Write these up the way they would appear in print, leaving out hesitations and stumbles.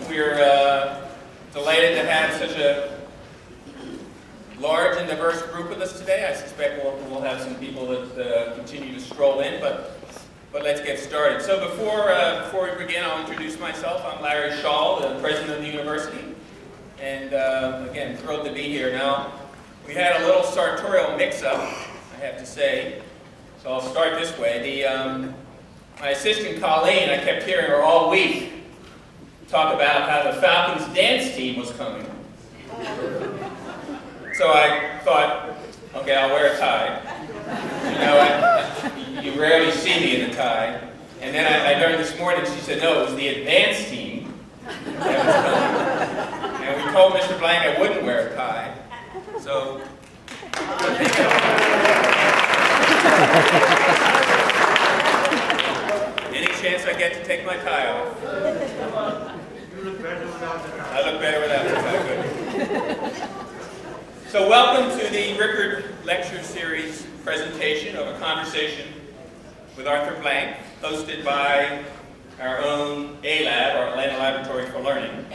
We're delighted to have such a large and diverse group with us today. I suspect we'll have some people that continue to stroll in, but let's get started. So before we begin, I'll introduce myself. I'm Larry Schall, the president of the university, and again, thrilled to be here. Now, we had a little sartorial mix-up, I have to say, so I'll start this way. My assistant Colleen, I kept hearing her all week talk about how the Falcons dance team was coming. So I thought, okay, I'll wear a tie. You know, you rarely see me in a tie. And then I learned this morning, she said, no, it was the advanced team that was coming. And we told Mr. Blank I wouldn't wear a tie. So, any chance I get to take my tie off? You look better without the tie. I look better without the tie, good. So welcome to the Rickard Lecture Series presentation of a conversation with Arthur Blank, hosted by our own A-Lab, our Atlanta Laboratory for Learning.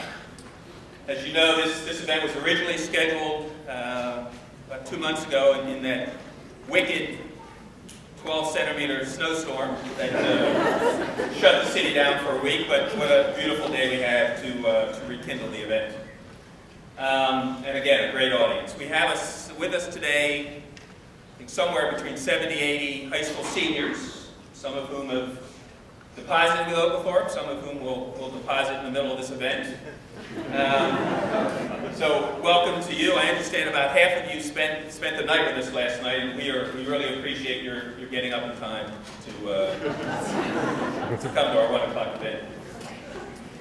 As you know, this event was originally scheduled about 2 months ago in that wicked 12-centimeter snowstorm that shut the city down for a week, but what a beautiful day we had to rekindle the event. And again, a great audience. We have with us today, I think somewhere between 70, 80 high school seniors, some of whom have deposited with Oglethorpe, some of whom will deposit in the middle of this event. So welcome to you. I understand about half of you spent the night with us last night, and we really appreciate your getting up in time to come to our 1 o'clock event.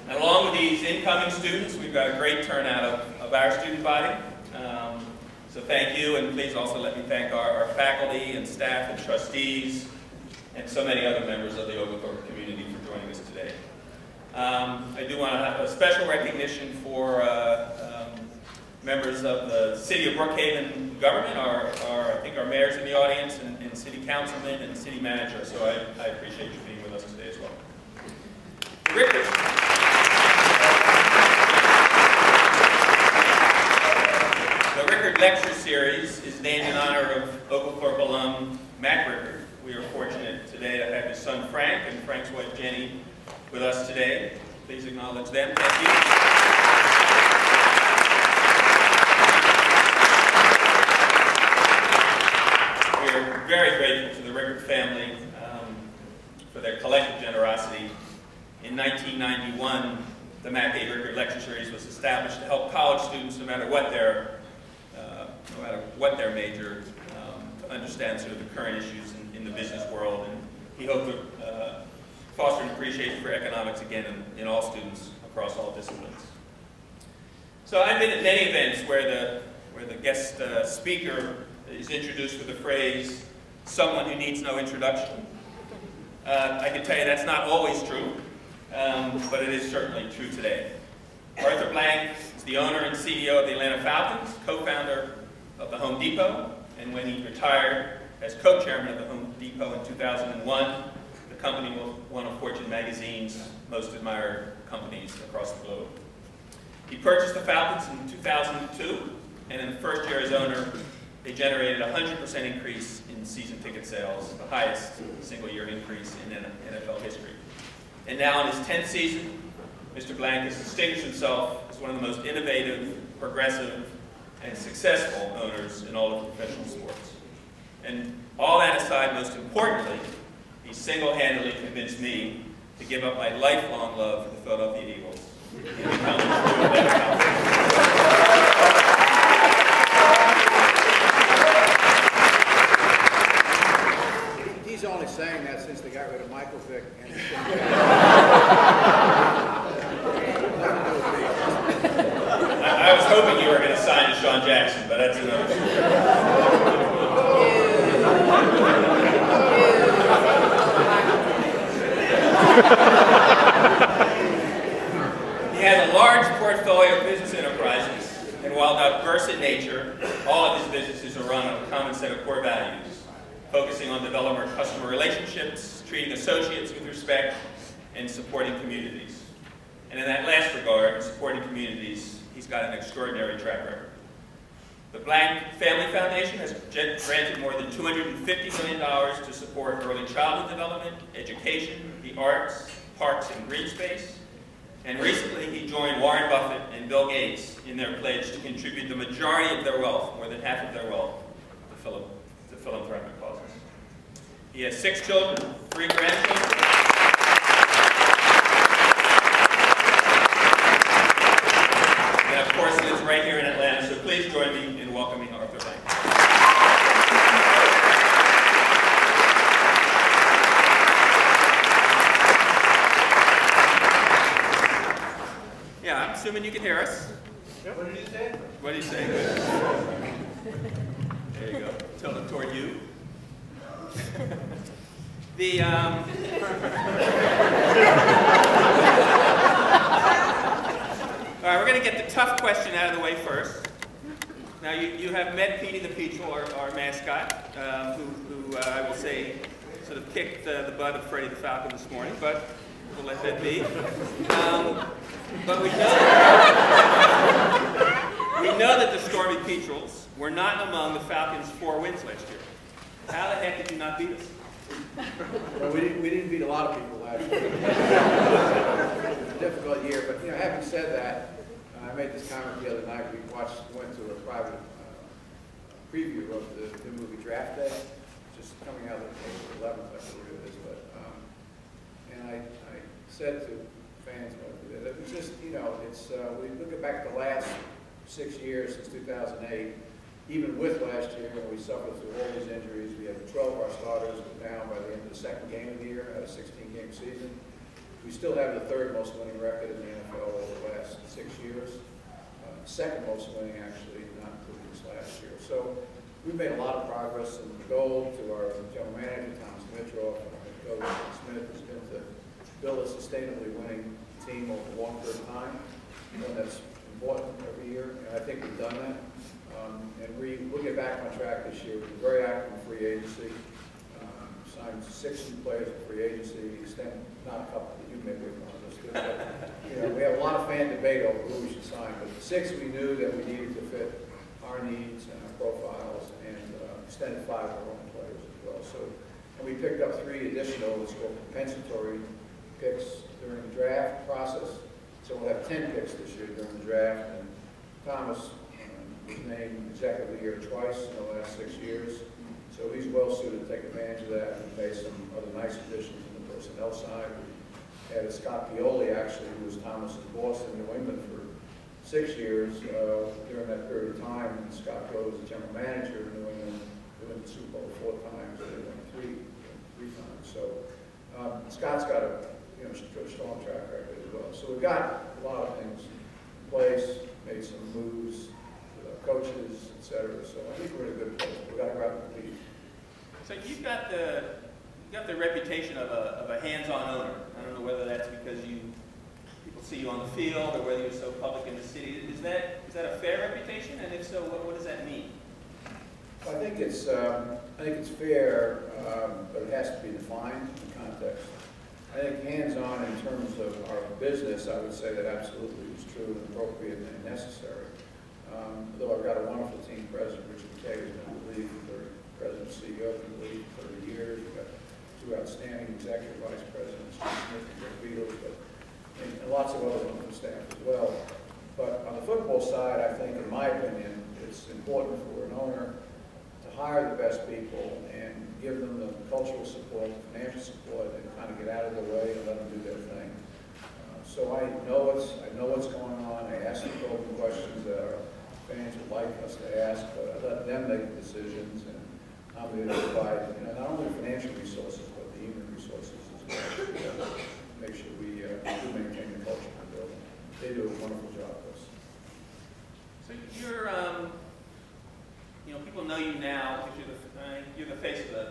And along with these incoming students, we've got a great turnout of our student body. So thank you, and please also let me thank our faculty and staff and trustees and so many other members of the Oglethorpe community for joining us today. I do want to have a special recognition for members of the City of Brookhaven government, I think our mayor's in the audience, and city councilman and city manager, so I appreciate you being with us today as well. The Rickard Lecture Series is named in honor of Oglethorpe alum Matt Rickard. We are fortunate today to have his son Frank and Frank's wife Jenny with us today. Please acknowledge them. Thank you. We are very grateful to the Rickard family for their collective generosity. In 1991, the Matt A. Rickard Lecture Series was established to help college students, no matter what their major, to understand sort of the current issues in the business world. And he hoped to foster an appreciation for economics again in all students across all disciplines. So I've been at many events where the guest speaker is introduced with the phrase, "someone who needs no introduction." I can tell you that's not always true, but it is certainly true today. Arthur Blank is the owner and CEO of the Atlanta Falcons, co-founder of the Home Depot, and when he retired as co-chairman of the Home Depot in 2001, the company was one of Fortune magazine's most admired companies across the globe. He purchased the Falcons in 2002, and in the first year as owner, they generated a 100% increase in season ticket sales, the highest single-year increase in NFL history. And now in his 10th season, Mr. Blank has distinguished himself as one of the most innovative, progressive, and successful owners in all of professional sports. And all that aside, most importantly, he single-handedly convinced me to give up my lifelong love for the Philadelphia Eagles and become a true Atlanta Falcons. He's only saying that since they got rid of Michael Vick. I was hoping you were going to sign to Sean Jackson, but that's another story. He has a large portfolio of business enterprises, and while diverse in nature, all of his businesses are run on a common set of core values, focusing on developing customer relationships, treating associates with respect, and supporting communities. And in that last regard, and supporting communities, he's got an extraordinary track record. The Black Family Foundation has granted more than $250 million to support early childhood development, education, the arts, parks, and green space. And recently, he joined Warren Buffett and Bill Gates in their pledge to contribute the majority of their wealth, more than half of their wealth, to philanthropic causes. He has 6 children, 3 grandchildren. And of course, lives right here in Atlanta, so please join me in welcoming Arthur Lang. Yeah, I'm assuming you can hear us. What did he say? What did he say? There you go. Tell them toward you. All right, we're going to get the tough question out of the way first. Now, you have met Petey the Petrel, our mascot, who I will say sort of kicked the butt of Freddie the Falcon this morning, but we'll let that be. But we know that the Stormy Petrels were not among the Falcons' 4 wins last year. How the heck did you not beat us? Well, we didn't beat a lot of people last year. It was a difficult year, but having said that, I made this comment the other night. We went to a private preview of the new movie Draft Day, just coming out of the 11th, I believe it is. But and I said to fans, it was just it's we look back the last 6 years since 2008. Even with last year, when we suffered through all these injuries, we had 12 of our starters go down by the end of the 2nd game of the year, out of a 16-game season. We still have the 3rd most winning record in the NFL over the last 6 years. 2nd most winning, actually, not including this last year. So we've made a lot of progress, and the goal to our general manager, Thomas Mitchell, and our coach, Smith, has been to build a sustainably winning team over a long period of time. That's important every year, and I think we've done that. And we'll get back on track this year. We've been very active in free agency. Signed 6 new players in free agency. Not a couple that you may be on this, but we have a lot of fan debate over who we should sign. But the 6 we knew that we needed to fit our needs and our profiles, and extended 5 of our own players as well. So, and we picked up 3 additional, what's called compensatory picks during the draft process. So we'll have 10 picks this year during the draft. And Thomas was named Executive of the Year twice in the last 6 years. So he's well suited to take advantage of that. We made some other nice additions on the personnel side. We added Scott Pioli, actually, who was Thomas's boss in New England for 6 years. During that period of time, Scott Pioli was the general manager in New England. They went to the Super Bowl 4 times. They won three times. So Scott's got a strong track record as well. So we've got a lot of things in place, made some moves, coaches, etc. So I think we're in a good place. We've got to go out and compete. So you've got the reputation of a hands-on owner. I don't know whether that's because people see you on the field, or whether you're so public in the city. Is that a fair reputation? And if so, what does that mean? Well, I think it's fair, but it has to be defined in context. I think hands-on in terms of our business, I would say that absolutely is true and appropriate and necessary. Though I've got a wonderful team president, Richard McKay, who's been the lead for president and CEO for the league for 30 years. We've got 2 outstanding executive vice presidents, Steve Smith and Greg Beatles, and lots of other wonderful staff as well. But on the football side, I think, in my opinion, it's important for an owner to hire the best people and give them the cultural support, the financial support, and kind of get out of their way and let them do their thing. So I know what's going on. I ask the open questions that our fans would like us to ask, but I let them make the decisions, and I'm going to provide not only financial resources, but the human resources as well. Make sure we do maintain the culture of the building. They do a wonderful job with us. So you're, people know you now because you're the face of the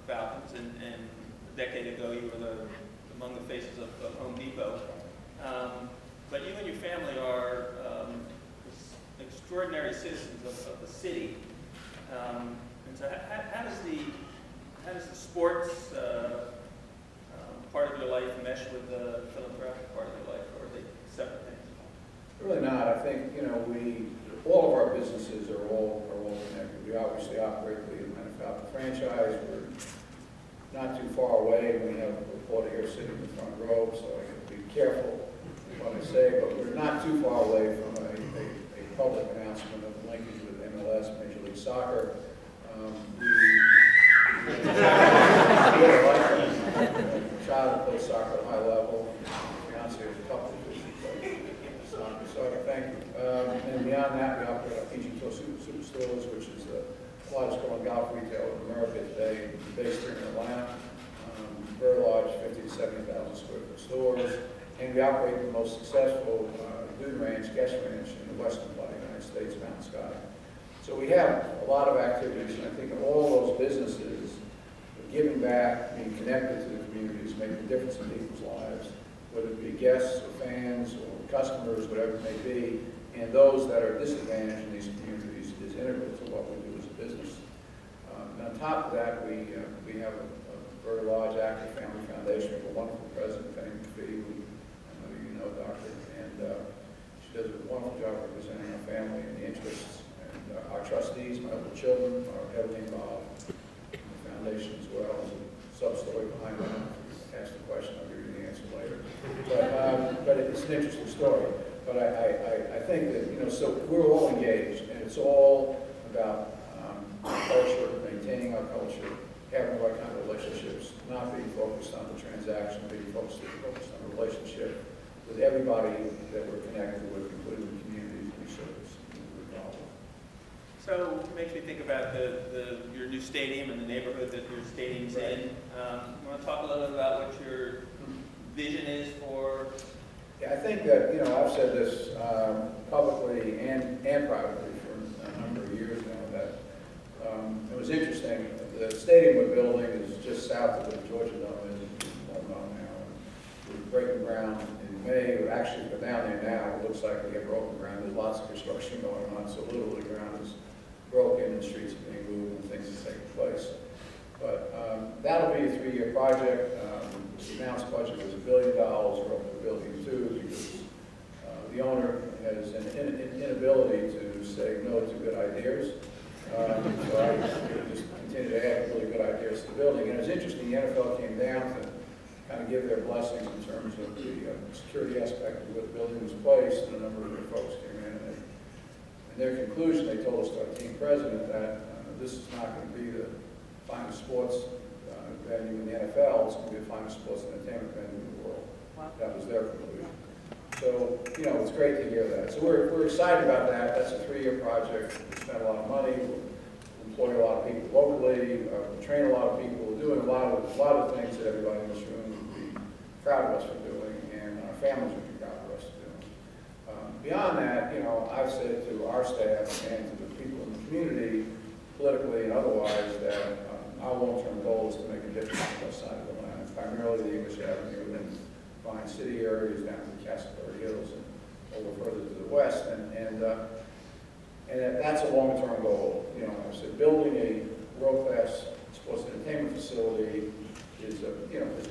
Falcons, and a decade ago you were among the faces of Home Depot. But you and your family are extraordinary citizens of the city. And so how does the sports part of your life mesh with the philanthropic part of your life, or are they separate things? Really not. I think, all of our businesses are all connected. We obviously operate the Atlanta Falcons franchise. We're not too far away. We have a reporter here sitting in the front row, so I have to be careful what I say, but we're not too far away from a public announcement of linkage with MLS, Major League Soccer. A child who plays soccer at a high level, fiance has a couple who play soccer, thank you. And beyond that, we operate our PG Tour Superstores, which is the largest growing golf retailer in America today, based here in Atlanta. Very large, 50 to 70,000 square foot stores. And we operate the most successful dune ranch, guest ranch in the western part of the United States, Mountain Sky. So we have a lot of activities, and I think all those businesses, giving back, being connected to the communities, making a difference in people's lives, whether it be guests or fans or customers, whatever it may be, and those that are disadvantaged in these communities is integral to what we do as a business. And on top of that, we have a very large active family foundation. We have a wonderful president, Penny McPhee, who I know you know, Doctor, and she does a wonderful job representing our family and the interests. And our trustees, my other children, are heavily involved in the foundation as well. There's a sub-story behind that. Ask the question, I'll give you the answer later. But it's an interesting story. But I think that, so we're all engaged, and it's all about culture, maintaining our culture, having the right kind of relationships, not being focused on the transaction, being focused on the relationship with everybody that we're connected with, including the communities we service. So it makes me think about your new stadium and the neighborhood that your stadium's in. You want to talk a little bit about what your vision is for? Yeah, I think that, I've said this publicly and privately for a number of years now, that it was interesting. The stadium we're building is just south of the Georgia Dome, is well known now. We're breaking ground in May. We're actually down there now. It looks like we have broken ground. There's lots of construction going on, so literally ground is broken and streets are being moved and things are taking place. But that'll be a 3-year project. The announced budget was $1 billion. We're up to $1.2 billion because the owner has an inability to say no to good ideas. So I just continue to add really good ideas to the building. And it's interesting, the NFL came down to kind of give their blessings in terms of the security aspect of where the building was placed, and a number of their folks came in. And in their conclusion, they told us, to our team president, that this is not going to be the finest sports venue in the NFL. It's going to be the finest sports entertainment venue in the world. Wow. That was their conclusion. So, it's great to hear that. So we're excited about that. That's a 3-year project. We spent a lot of money. We employ a lot of people locally. We train a lot of people. We're doing a lot of things that everybody in this room would be proud of us for doing, and our families would be proud of us for doing. Beyond that, I've said to our staff and to the people in the community, politically and otherwise, that our long-term goal is to make a difference on the west side of Atlanta, primarily the English Avenue and Vine City areas down to the Castleberry Hills and over further to the west. And that's a long-term goal. I said building a world-class sports entertainment facility is a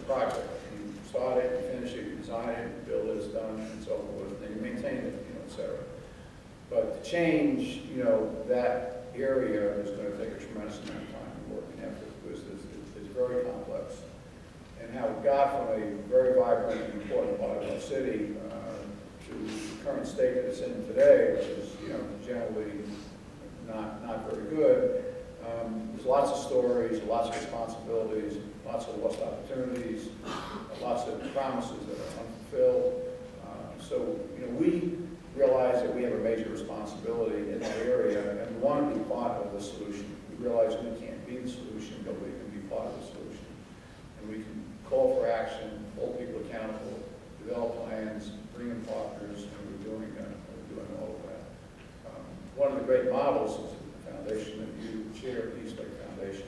project. You start it, you finish it, you design it, you build it, it's done, and so forth, and you maintain it, et cetera. But to change, that area is going to take a tremendous amount of time and work and effort, because it's very complex. And how it got from a very vibrant and important part of our city to the current state that it's in today, which is generally not very good. There's lots of stories, lots of responsibilities, lots of lost opportunities, lots of promises that are unfulfilled. So we realize that we have a major responsibility in that area, and we want to be part of the solution. We realize we can't be the solution, but we can be part of the solution. And we can call for action, hold people accountable, develop plans, bring in partners, and we're doing all of that. One of the great models is the foundation that you chair, the East Lake Foundation,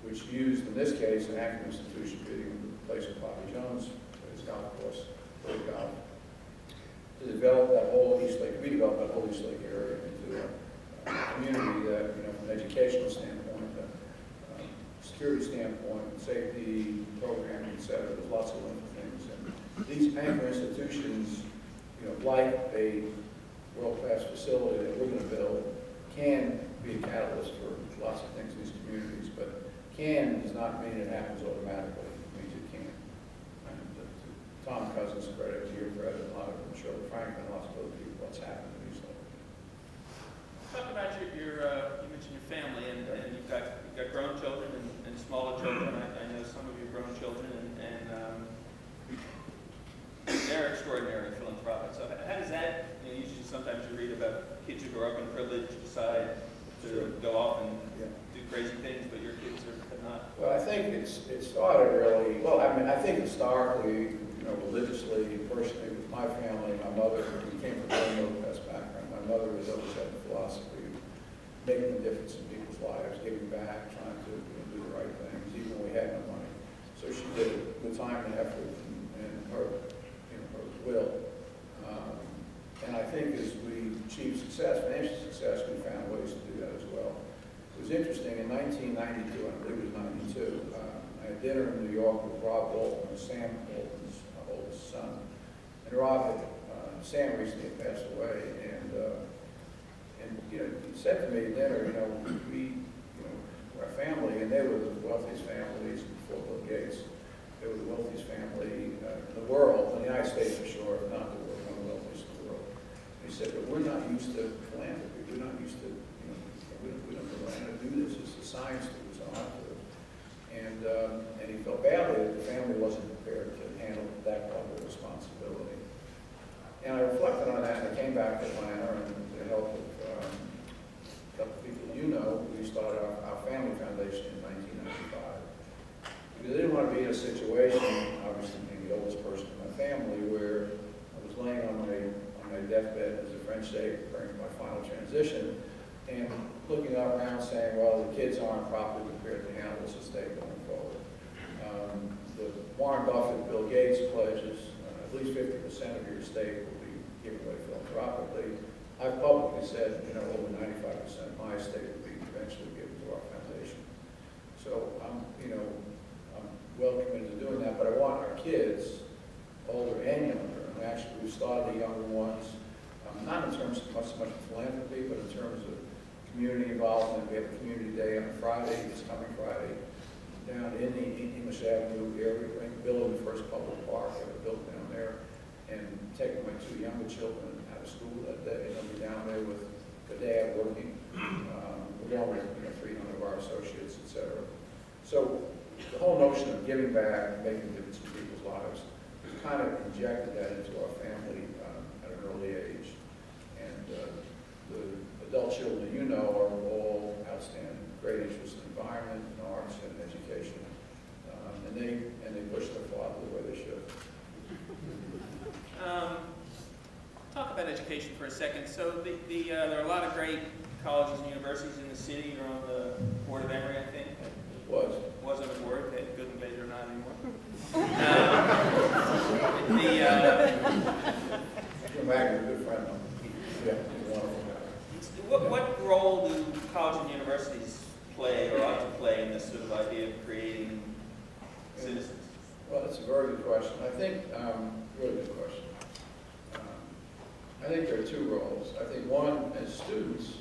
which used, in this case, an active institution bidding in place of Bobby Jones, his golf course, for golf, to develop that whole East Lake, redevelop that whole East Lake area into a community that, from an educational standpoint, security standpoint, safety, programming, et cetera. There's lots of wonderful things. And these anchor institutions like a world-class facility that we're going to build, can be a catalyst for lots of things in these communities, but can does not mean it happens automatically. It means it can. And to Tom Cousins' credit, to your credit, a lot of them, Shirley Franklin, lots of other people, what's happened in these local. Talk about you mentioned your family, and you've got grown children and smaller children. I know some of your grown children, and they're extraordinary philanthropic. So how does that, usually sometimes you read about kids who grow up in privilege decide to go off and do crazy things, but your kids have not. Well, I think it started really, well, I mean, I think historically, religiously, personally, with my family, my mother, we came from a very middle-class background. My mother has always had the philosophy of making a difference in people's lives, giving back, trying to do the right things, even when we had no money. So she did it with time and effort and her will. And I think as we achieved success, financial success, we found ways to do that as well. It was interesting, in 1992, I believe it was 92, I had dinner in New York with Rob Bolton, Sam Bolton's oldest son. And Sam recently passed away, and he said to me at dinner, we're a family, and they were the wealthiest families before Bill Gates. They were the wealthiest family in the world, in the United States for sure, if not the world, one of the wealthiest in the world. And he said, but we're not used to philanthropy. We're not used to, we don't know how to do this. It's a science to it, so I have to. And he felt badly that the family wasn't prepared to handle that part of the responsibility. And I reflected on that, and I came back to Atlanta, and with the help of a couple of people we started our family foundation in 1995. Because I didn't want to be in a situation, obviously being the oldest person in my family, where I was laying on my deathbed, as the French say, preparing for my final transition, and looking around saying, well, the kids aren't properly prepared to handle this estate going forward. The Warren Buffett, Bill Gates pledges at least 50% of your estate will be given away philanthropically. I've publicly said, over 95% of my estate will be eventually given to our foundation. So I'm well committed to doing that, but I want our kids, older and younger, and actually we've started the younger ones, not in terms of so much philanthropy, but in terms of community involvement. We have a community day on Friday, this coming Friday, down in the English Avenue area, building the first public park ever built down there, and taking my two younger children out of school that day, and they'll be down there with the dad working, along with 300 of our associates, etc. So the whole notion of giving back, making a difference in people's lives, we've kind of injected that into our family at an early age. And the adult children that are all outstanding, great interest in environment and arts and education. And they push their father the way they should. Talk about education for a second. So there are a lot of great colleges and universities in the city. You're on the board of Emory, I think. Was on the board. Okay, good and glad you're not anymore. Jim Wagner, a good friend of mine. Yeah, he's a wonderful guy. What role do colleges and universities play or ought to play in this sort of idea of creating citizens? Well, that's a very good question. I think, really good question. I think there are two roles. I think one, as students,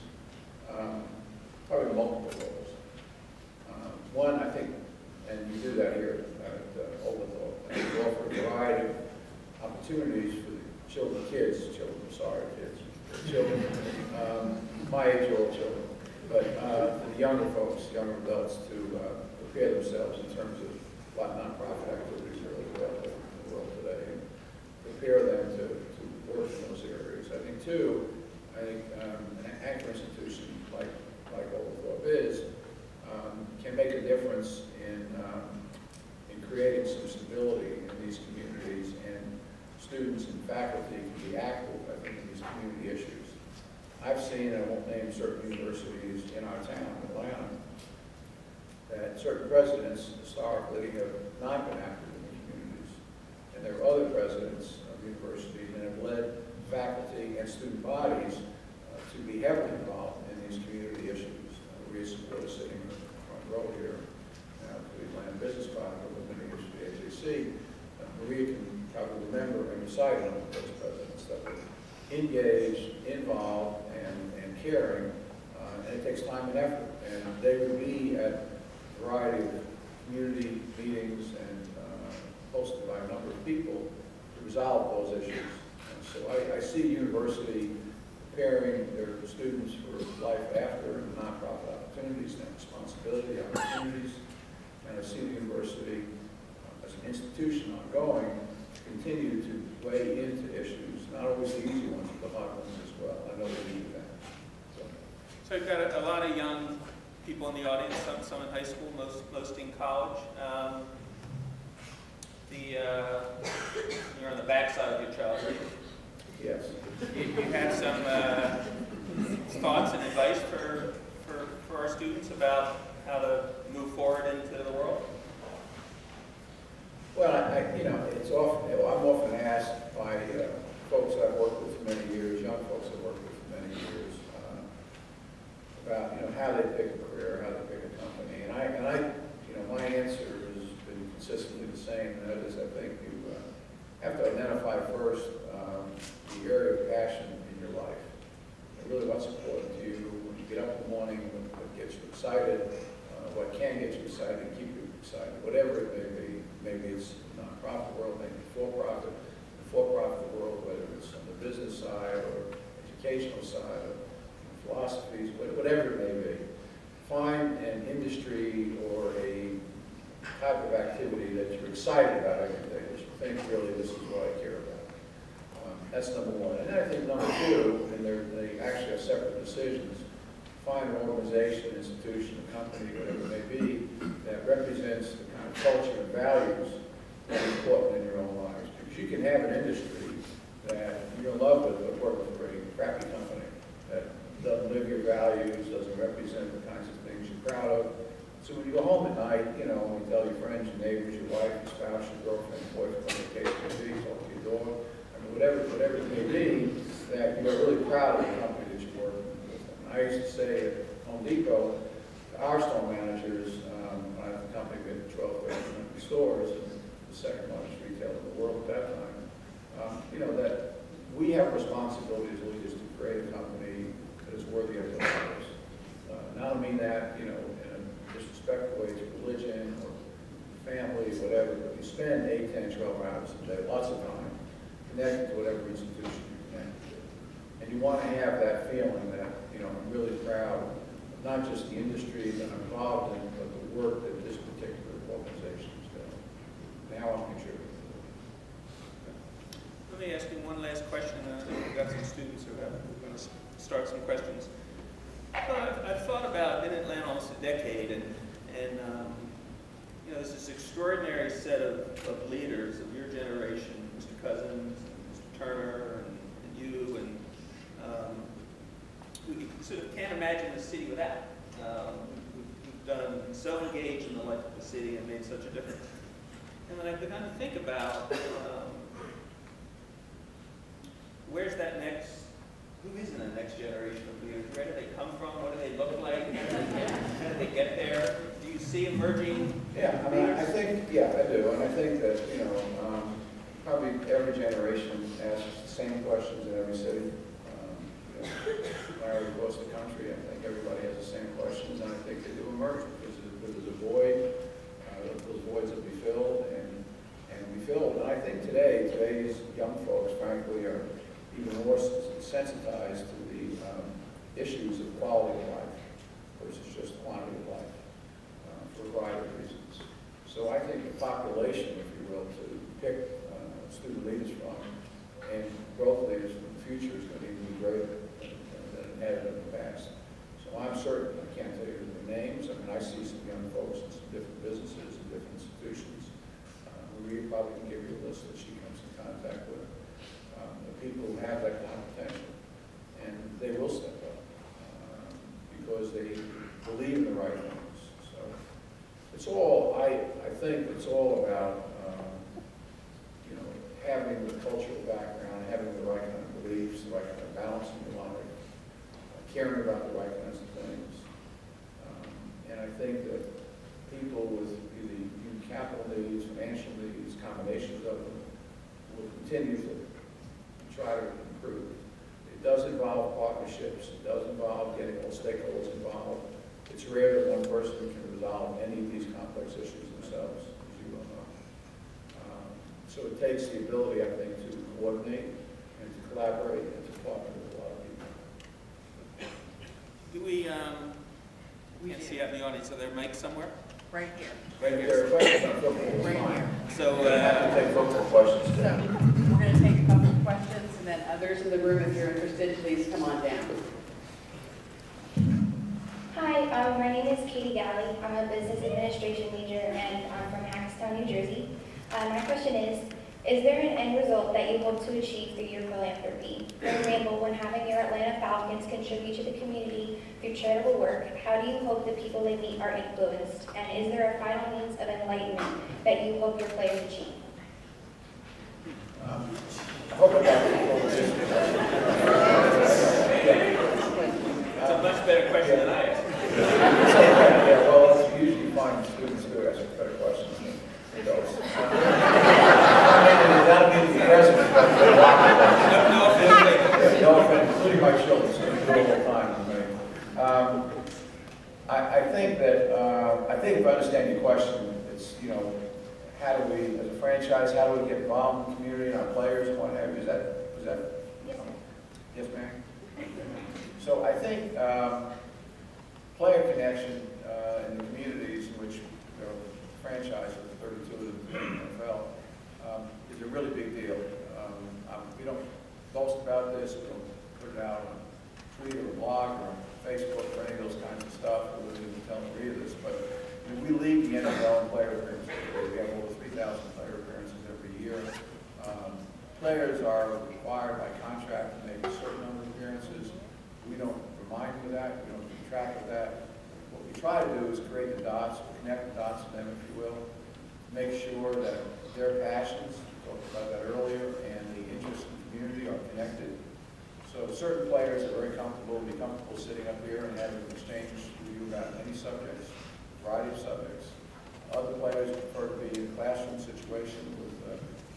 probably multiple roles. One, I think, and we do that here at Oglethorpe, and we offer a variety of opportunities for the children, my age-old children, but for the younger folks, younger adults, to prepare themselves in terms of a lot of nonprofit activities that are available in the world today, and prepare them to work in those areas. I think, two, an anchor institution like Oglethorpe is, can make a difference in creating some stability in these communities, and students and faculty can be active, I think, in these community issues. I've seen, and I won't name certain universities in our town, Atlanta, that certain presidents historically have not been active in the communities. And there are other presidents of universities that have led faculty and student bodies to be heavily involved in these community issues. Maria Support is sitting in the front row here for the Atlanta Business Chronicle, with many years for the AJC. Maria can probably remember and recite one of those presidents that are engaged, involved, and caring, and it takes time and effort. And they would be at a variety of community meetings and hosted by a number of people to resolve those issues. And so I see university preparing their students for life after and nonprofit opportunities and responsibility opportunities. And I see the university as an institution ongoing to continue to weigh into issues, not always the easy ones, but the hard ones as well. I know we need that. So you've got a lot of young people in the audience, some in high school, most in college. You're on the backside of your child, right? Yes. You had some thoughts and advice for our students about how to move forward into the world? Well, it's often, I'm often asked by folks I've worked with for many years, young folks I've worked with for many years, about how they pick a career, how they pick a company, and I my answer has been consistently the same, and that is I think you have to identify first the area of passion in your life, and really what's important to you when you get up in the morning, what gets you excited, what can get you excited and keep you excited, whatever it may be. Maybe it's nonprofit world, maybe for-profit, the for-profit world, whether it's on the business side or educational side or philosophies, whatever it may be. Find an industry or a type of activity that you're excited about every day, that you think really this is what I care about. That's number one. And then I think number two, and they actually have separate decisions, find an organization, institution, a company, whatever it may be, that represents the kind of culture and values that are important in your own lives. Because you can have an industry that you're in love with, but working for a crappy company that doesn't live your values, doesn't represent the kinds of things you're proud of. So when you go home at night, when you tell your friends, your neighbors, your wife, your spouse, your girlfriend, your boyfriend, whatever the case may be, talk to your dog, whatever it may be, that you're really proud of the company that you're working with. And I used to say at Home Depot, to our store managers, when I had the company, we had 12, 13 stores, and the second largest retailer in the world at that time, that we have responsibility as leaders to create a company that is worthy of their lives. Now I don't mean that, in a disrespectful way to religion or family, whatever, but you spend 8, 10, 12 hours a day, lots of time, connected to whatever institution you're connected to. And you want to have that feeling that, I'm really proud of not just the industry that I'm involved in, but the work that this particular organization is doing, and how I'm contributing. Let me ask you one last question. We've got some students who are going to start some questions. I've thought about, been in Atlanta almost a decade, and there's this extraordinary set of leaders of your generation, Mr. Cousins, Mr. Turner, and you, and we sort of can't imagine the city without. We've done so engaged in the life of the city and made such a difference. And when I've begun to think about where's that next, who is in the next generation of leaders? Where do they come from? What do they look like? How do they get there? Do you see emerging Yeah, leaders? I think, yeah, I do. And I think that, probably every generation asks the same questions in every city. Across the country, I think everybody has the same questions, and I think they do emerge because there's a void. Those voids will be filled and be filled. And I think today's young folks, frankly, are even more sensitized to the issues of quality of life versus just quantity of life for a variety of reasons. So I think the population, if you will, to pick student leaders from and growth leaders from the future is going to be greater than it had in the past. So I'm certain, I can't tell you the names. I mean, I see some young folks in some different businesses and different institutions. Maria probably can give you a list that she comes in contact with. The people who have that kind of potential, and they will step up because they believe in the right things. So it's all, I think it's all about having the cultural background, having the right kind of beliefs, the right kind of balance in your life, caring about the right kinds of things. And I think that people with either capital needs, financial needs, combinations of them, will continue to try to does involve partnerships. It does involve getting all stakeholders involved. It's rare that one person can resolve any of these complex issues themselves, as you well know. So it takes the ability, I think, to coordinate and to collaborate and to partner with a lot of people. Do we can't see out in the audience, are there mics somewhere? Right here. Right here, questions on football, Right fine. here. So, We have to take football questions too. So we're going to take a couple of questions, and then others in the room, if you're interested, please come on down. Hi, my name is Katie Galley. I'm a business administration major and I'm from Hackettstown, New Jersey. My question is there an end result that you hope to achieve through your philanthropy? For example, when having your Atlanta Falcons contribute to the community through charitable work, how do you hope the people they meet are influenced? And is there a final means of enlightenment that you hope your players achieve? I hope I got it. that's a much better question than I asked. Yeah, well, that's usually find students who ask better questions than adults. That'll be the president, but No offense. no offense, including my children, so they do it all the time with me. I think if I understand your question, it's, you know, how do we, as a franchise, how do we get involved in the community and our players and what have you? Is that? Yes, sir. Yes, ma'am? So I think player connection in the communities in which there are franchises, 32 of the NFL, is a really big deal. We don't boast about this, we don't put it out on Twitter or blog or on Facebook or any of those kinds of stuff. We wouldn't even tell them to read this, but I mean, we lead the NFL in player appearances. We have over 3,000 player appearances every year. Players are required by contract to make a certain number of appearances. We don't remind them of that. We don't keep track of that. What we try to do is create the dots, connect the dots to them, if you will, make sure that their passions, we talked about that earlier, and the interests in the community are connected. So certain players are very comfortable, be comfortable sitting up here and having an exchange with you about any subjects, a variety of subjects. Other players prefer to be in a classroom situation with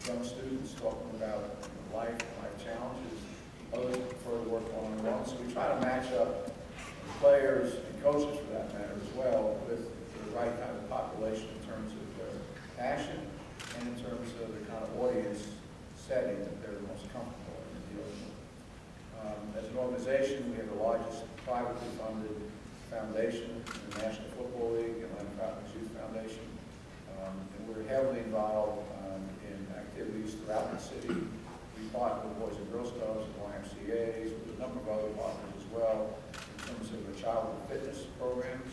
young students talking about life and life challenges. Others prefer to work one-on-one. So we try to match up players and coaches, for that matter, as well, with the right kind of population in terms of their passion and in terms of the kind of audience setting that they're the most comfortable in dealing with. As an organization, we have the largest privately funded foundation in the National Football League, Atlanta Falcons Youth Foundation, and we're heavily involved in activities throughout the city. We partner with Boys and Girls Clubs and YMCAs, with a number of other partners as well, in terms of the childhood fitness programs,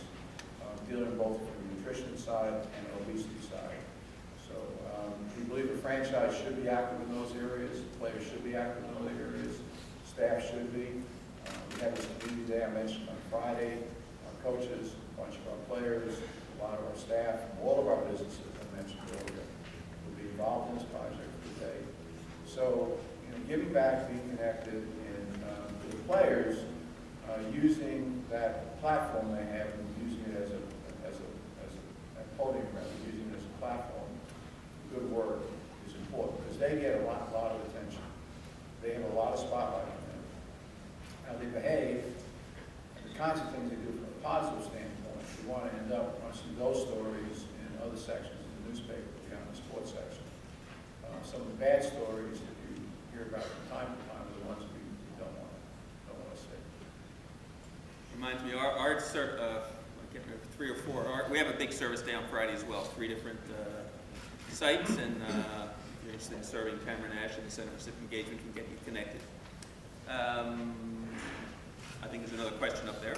dealing both from the nutrition side and obesity side. So we believe the franchise should be active in those areas, players should be active in those areas, staff should be. We have this community day I mentioned on Friday. Our coaches, a bunch of our players, a lot of our staff, all of our businesses I mentioned earlier will be involved in this project today. So, you know, giving back, being connected, and to the players, using that platform they have and using it as a podium, rather, using it as a platform, good work is important because they get a lot of attention. They have a lot of spotlight on them. How they behave, the kinds of things they do from a positive standpoint, we want to end up on some of those stories in other sections of the newspaper, beyond the sports section. Some of the bad stories that you hear about from time to time are the ones we don't want to see. Reminds me, I can't remember, 3 or 4. We have a big service day on Friday as well, 3 different sites, and if you're interested in serving Cameron Ash and the Center for Civic Engagement can get you connected. I think there's another question up there.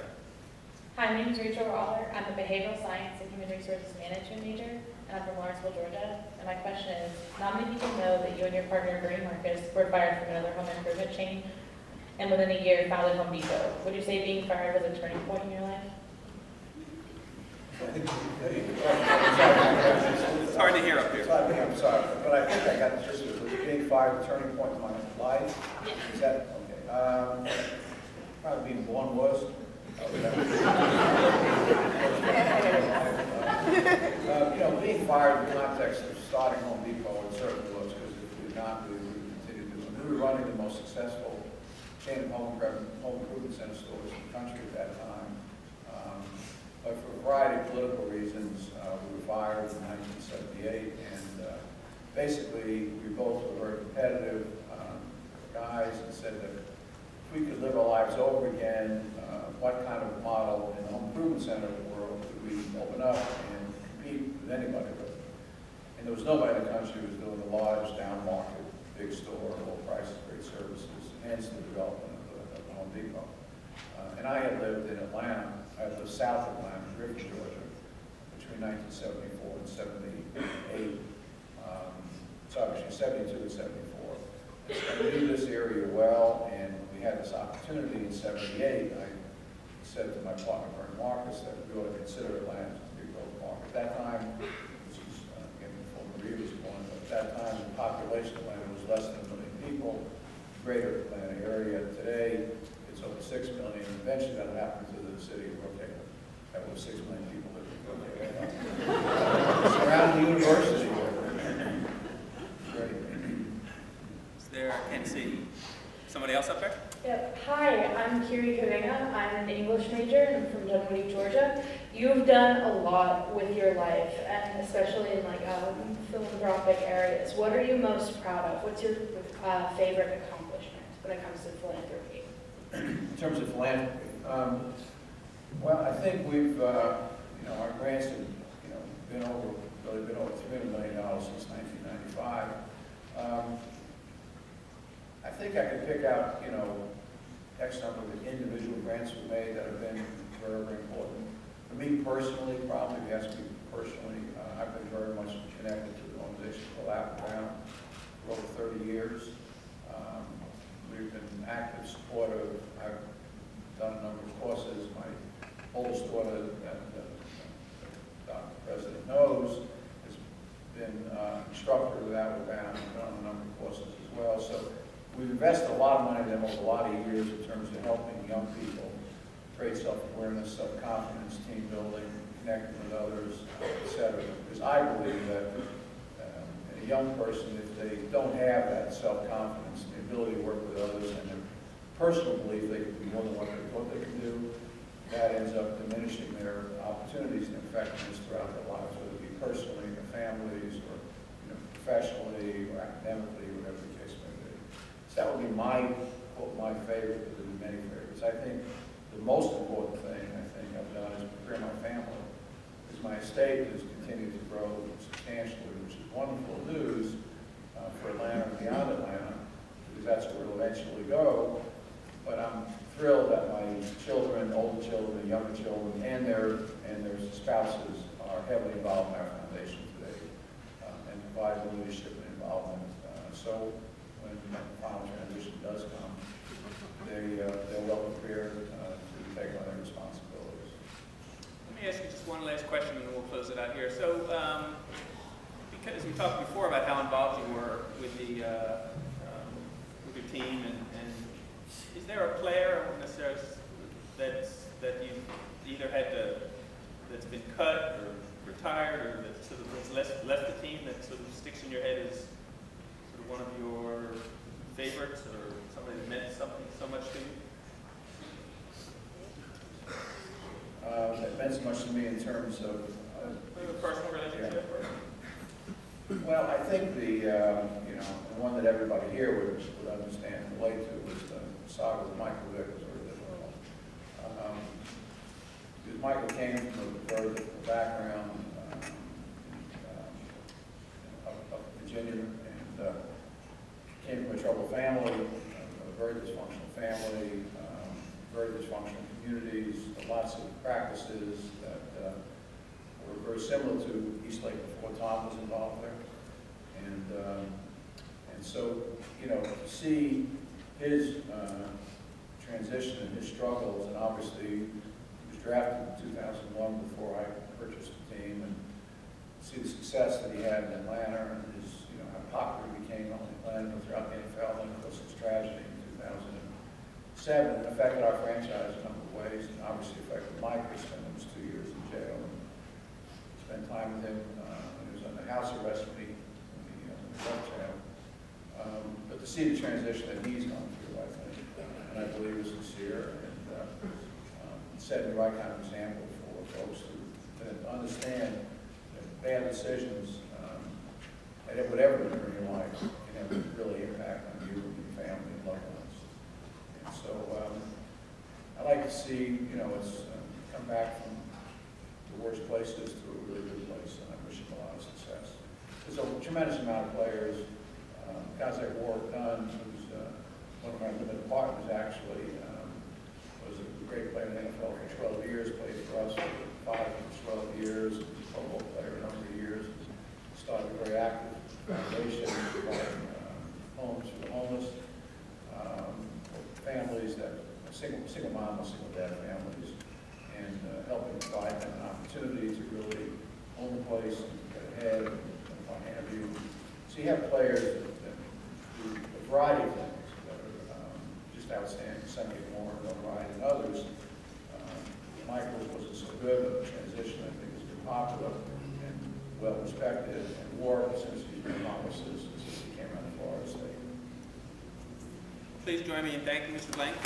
Hi, my name is Rachel Roller. I'm a behavioral science and human resources management major, and I'm from Lawrenceville, Georgia. And my question is, not many people know that you and your partner, Bernie Marcus, were fired from another home improvement chain, and within a year founded Home Depot. Would you say being fired was a turning point in your life? It's hard to hear up here. I'm sorry, but I think I got the gist of it. Was being fired a turning point in my life? Yes. Is that, okay. Probably being born was. You know, being fired in the context of starting Home Depot, it certainly was, because if we did not, we would continue to do it. We were running the most successful chain of home improvement center stores in the country at that time. But for a variety of political reasons, we were fired in 1978, and basically we both were very competitive guys and said that if we could live our lives over again, what kind of model in the home improvement center world could we open up and compete with anybody with? And there was nobody in the country who was doing a large down market, big store, low prices, great services, hence the development of the Home Depot. And I had lived in Atlanta. I lived south of Atlanta, Griffin, Georgia, between 1974 and 78. Sorry, 72 and 74. So I knew this area well, and we had this opportunity in 78. I said to my partner, Bernie Marcus, that we ought to consider Atlanta to be a growth market. At that time, this was again before Maria was born, but at that time the population of Atlanta was less than 1 million people. Greater Atlanta area today, it's over 6 million. Eventually that'll happen to the city of Brookhaven. That was 6 million people living in Brookhaven. Surrounding the university. Great. Is there, I can't see, somebody else up there? Yep. Hi, I'm Kiri Kavinga. I'm an English major and I'm from Dunwoody, Georgia. You've done a lot with your life, and especially in like philanthropic areas. What are you most proud of? What's your favorite accomplishment when it comes to philanthropy? In terms of philanthropy, well, I think we've, our grants have, been over $300 million since 1995. I think I could pick out, X number of individual grants we made that have been very, very important. For me personally, probably, if you ask me personally, I've been very much connected to the organization called Apple for over 30 years. We've been active supportive. I've done a number of courses. My oldest daughter, Dr. President knows, has been instructor with Apple Bound. We've done a number of courses as well. So we've invested a lot of money in them over a lot of years in terms of helping young people create self-awareness, self-confidence, team building, connecting with others, etc. Because I believe that a young person, if they don't have that self-confidence, the ability to work with others, and their personal belief they can be more than what they thought they can do, that ends up diminishing their opportunities and effectiveness throughout their lives, whether it be personally, in their families, or professionally, or academically, whatever the case may be. So that would be my favorite, but there are many favorites. I think the most important thing I've done is prepare my family, because my estate has continued to grow substantially, which is wonderful news for Atlanta and beyond Atlanta, because that's where it'll eventually go. But I'm thrilled that my children, older children, younger children, and their spouses are heavily involved in our foundation today and provide leadership and involvement. So when the final transition does come, they're well prepared to take on their responsibilities. Let me ask you just one last question, and then we'll close it out here. So, because we talked before about how involved you were with the with your team, and is there a player that you either had that's been cut or retired, or that sort of left the team that sort of sticks in your head as sort of one of your favorites, or somebody that meant something so much to you? That meant so much to me in terms of a personal relationship? Yeah. Well, I think the one that everybody here would understand and relate to was the saga with Michael Vick. Was very difficult. Because Michael came from a very difficult background of Virginia, and came from a troubled family, a very dysfunctional family, very dysfunctional communities, lots of practices that were very similar to Eastlake before Tom was involved there. And so, to see his transition and his struggles, and obviously he was drafted in 2001 before I purchased the team, and see the success that he had in Atlanta, and his, how popular he became not only in Atlanta but throughout the NFL, and of course his tragedy in 2007 affected our franchise in a number of ways, and obviously affected Mike. He spent almost 2 years in jail, and spent time with him when he was under house arrest when he left jail. But to see the transition that he's gone through, I think, and I here and setting the right kind of example for folks to understand that bad decisions, whatever you're doing in your life, can have a really impact on you and your family and loved ones. And so I like to see, it's come back from the worst places to a really good place, and I wish him a lot of success. There's a tremendous amount of players. Guys like Warwick Dunn, who's one of my limited partners actually, was a great player in the NFL for 12 years, played for us for 5 to 12 years, Pro Bowl player a number of years, started a very active foundation providing homes for the homeless, families that single mom or single dad families, and helping provide them an opportunity to really own the place and get ahead and what have you. So you have players that do a variety of things that are just outstanding. Some get more notoriety than others. Michael's wasn't so good, but the transition I think has been popular and well respected. And Warwick, since he's been promises since he came out of Florida State. Please join me in thanking Mr. Blank.